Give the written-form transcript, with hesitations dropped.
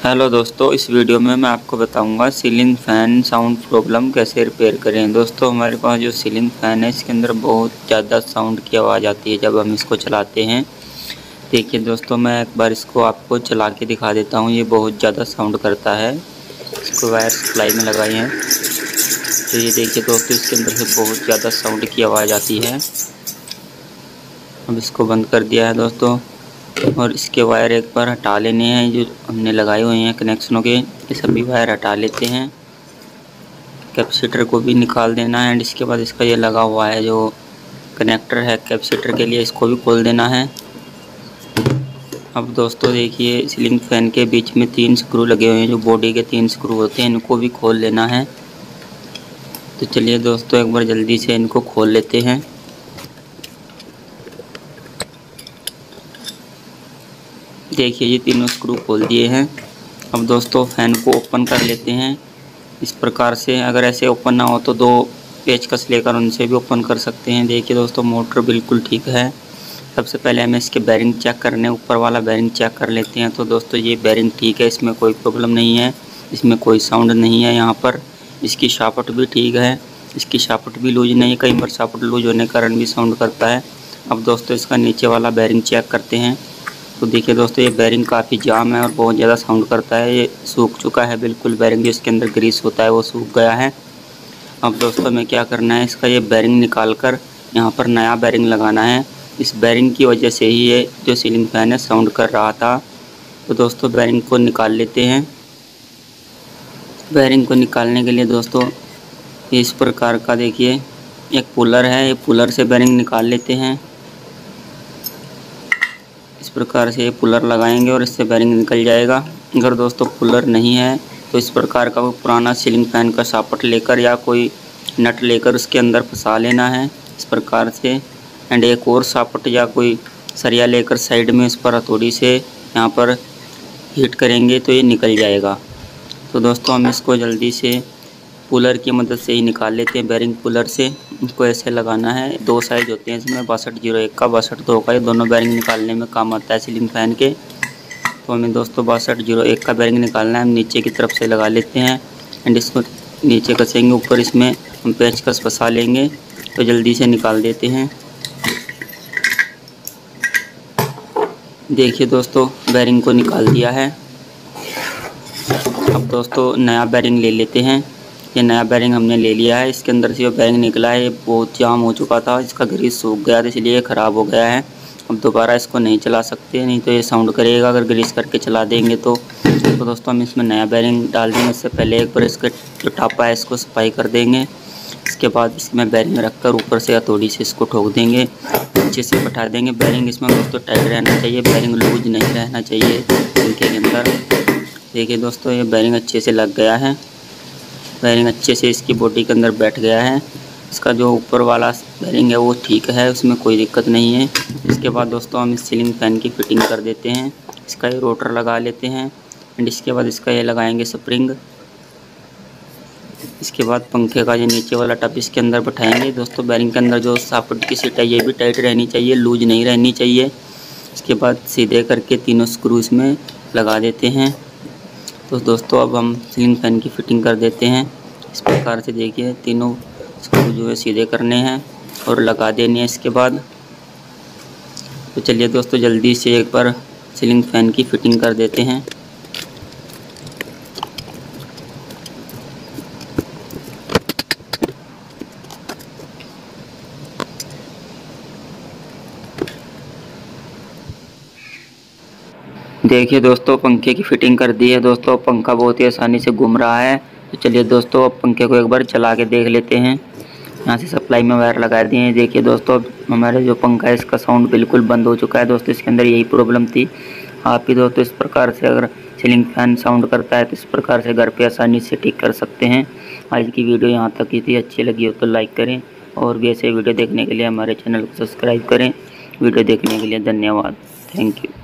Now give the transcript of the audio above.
Hello दोस्तों, इस video में मैं आपको बताऊंगा सीलिंग फ़ैन साउंड प्रॉब्लम कैसे रिपेयर करें। दोस्तों, हमारे पास जो सीलिंग फ़ैन है इसके अंदर बहुत ज़्यादा साउंड की आवाज़ आती है जब हम इसको चलाते हैं। देखिए दोस्तों, मैं एक बार इसको आपको चला के दिखा देता हूँ। ये बहुत ज़्यादा साउंड करता है। इसको वायर सप्लाई में लगाई है तो ये देखिए दोस्तों, इसके अंदर से बहुत ज़्यादा साउंड की आवाज़ आती है। अब इसको बंद कर दिया है दोस्तों, और इसके वायर एक बार हटा लेने हैं जो हमने लगाए हुए हैं कनेक्शनों के। ये सभी वायर हटा लेते हैं। कैपेसिटर को भी निकाल देना है एंड इसके बाद इसका ये लगा हुआ है जो कनेक्टर है कैपेसिटर के लिए, इसको भी खोल देना है। अब दोस्तों देखिए, सीलिंग फैन के बीच में 3 स्क्रू लगे हुए हैं जो बॉडी के 3 स्क्रू होते हैं, इनको भी खोल लेना है। तो चलिए दोस्तों, एक बार जल्दी से इनको खोल लेते हैं। देखिए, ये तीनों स्क्रू खोल दिए हैं। अब दोस्तों, फैन को ओपन कर लेते हैं इस प्रकार से। अगर ऐसे ओपन ना हो तो 2 पेचकस लेकर उनसे भी ओपन कर सकते हैं। देखिए दोस्तों, मोटर बिल्कुल ठीक है। सबसे पहले हमें इसके बैरिंग चेक करने, ऊपर वाला बैरिंग चेक कर लेते हैं। तो दोस्तों, ये बैरिंग ठीक है, इसमें कोई प्रॉब्लम नहीं है, इसमें कोई साउंड नहीं है। यहाँ पर इसकी शाफ्ट भी ठीक है, इसकी शाफ्ट भी लूज नहीं है। कई बार शाफ्ट लूज होने के कारण भी साउंड करता है। अब दोस्तों, इसका नीचे वाला बैरिंग चेक करते हैं। तो देखिए दोस्तों, ये बैरिंग काफ़ी जाम है और बहुत ज़्यादा साउंड करता है। ये सूख चुका है बिल्कुल, बैरिंग जो इसके अंदर ग्रीस होता है वो सूख गया है। अब दोस्तों, हमें क्या करना है, इसका ये बैरिंग निकाल कर यहाँ पर नया बैरिंग लगाना है। इस बैरिंग की वजह से ही ये जो सीलिंग फैन है साउंड कर रहा था। तो दोस्तों, बैरिंग को निकाल लेते हैं। बैरिंग को निकालने के लिए दोस्तों, इस प्रकार का देखिए एक पुलर है, ये पुलर से बैरिंग निकाल लेते हैं। इस प्रकार से पुलर लगाएंगे और इससे बैरिंग निकल जाएगा। अगर दोस्तों पुलर नहीं है तो इस प्रकार का कोई पुराना सीलिंग फैन का शाफ्ट लेकर या कोई नट लेकर उसके अंदर फंसा लेना है इस प्रकार से। एंड एक और शाफ्ट या कोई सरिया लेकर साइड में इस पर हथौड़ी से यहाँ पर हीट करेंगे तो ये निकल जाएगा। तो दोस्तों, हम इसको जल्दी से पुलर की मदद से ही निकाल लेते हैं। बैरिंग पुलर से इसको ऐसे लगाना है। 2 साइज होते हैं इसमें, 6201 का, 6202 का। ये दोनों बैरिंग निकालने में काम आता है सीलिंग फैन के। तो हमें दोस्तों 6201 का बैरिंग निकालना है। हम नीचे की तरफ से लगा लेते हैं एंड इसको नीचे कसेंगे, ऊपर इसमें हम पेचकस फंसा लेंगे। तो जल्दी से निकाल देते हैं। देखिए दोस्तों, बैरिंग को निकाल दिया है। अब दोस्तों, नया बैरिंग ले लेते हैं। ये नया बैरिंग हमने ले लिया है। इसके अंदर से जो बैरिंग निकला है ये बहुत जाम हो चुका था, इसका ग्रीस सूख गया था, इसलिए ख़राब हो गया है। अब दोबारा इसको नहीं चला सकते, नहीं तो ये साउंड करेगा अगर ग्रीस करके चला देंगे तो दोस्तों, हम इसमें नया बैरिंग डाल देंगे। इससे पहले एक बार इसका जो टापा है इसको सफाई कर देंगे। इसके बाद इसमें बैरिंग रखकर ऊपर से हथौड़ी से इसको ठोक देंगे, नीचे से बैठा देंगे। बैरिंग इसमें दोस्तों टाइट रहना चाहिए, बैरिंग लूज नहीं रहना चाहिए पंखे के अंदर। देखिए दोस्तों, ये बैरिंग अच्छे से लग गया है। बैरिंग अच्छे से इसकी बॉडी के अंदर बैठ गया है। इसका जो ऊपर वाला बैरिंग है वो ठीक है, उसमें कोई दिक्कत नहीं है। इसके बाद दोस्तों, हम इस सीलिंग फैन की फिटिंग कर देते हैं। इसका ये रोटर लगा लेते हैं एंड इसके बाद इसका ये लगाएंगे स्प्रिंग। इसके बाद पंखे का ये नीचे वाला टप इसके अंदर बैठाएंगे। दोस्तों, बैरिंग के अंदर जो शाफ्ट की सीट है ये भी टाइट रहनी चाहिए, लूज नहीं रहनी चाहिए। इसके बाद सीधे करके तीनों स्क्रू इसमें लगा देते हैं। तो दोस्तों, अब हम सीलिंग फैन की फिटिंग कर देते हैं। इस प्रकार से देखिए, तीनों स्क्रू जो है सीधे करने हैं और लगा देने हैं इसके बाद। तो चलिए दोस्तों, जल्दी से एक बार सीलिंग फैन की फिटिंग कर देते हैं। देखिए दोस्तों, पंखे की फिटिंग कर दी है। दोस्तों, पंखा बहुत ही आसानी से घूम रहा है। तो चलिए दोस्तों, अब पंखे को एक बार चला के देख लेते हैं। यहाँ से सप्लाई में वायर लगा दिए हैं। देखिए दोस्तों, हमारे जो पंखा है इसका साउंड बिल्कुल बंद हो चुका है। दोस्तों, इसके अंदर यही प्रॉब्लम थी। आप भी दोस्तों इस प्रकार से अगर सीलिंग फैन साउंड करता है तो इस प्रकार से घर पे आसानी से ठीक कर सकते हैं। आज की वीडियो यहाँ तक ही थी। अच्छी लगी हो तो लाइक करें और भी ऐसे वीडियो देखने के लिए हमारे चैनल को सब्सक्राइब करें। वीडियो देखने के लिए धन्यवाद। Thank you.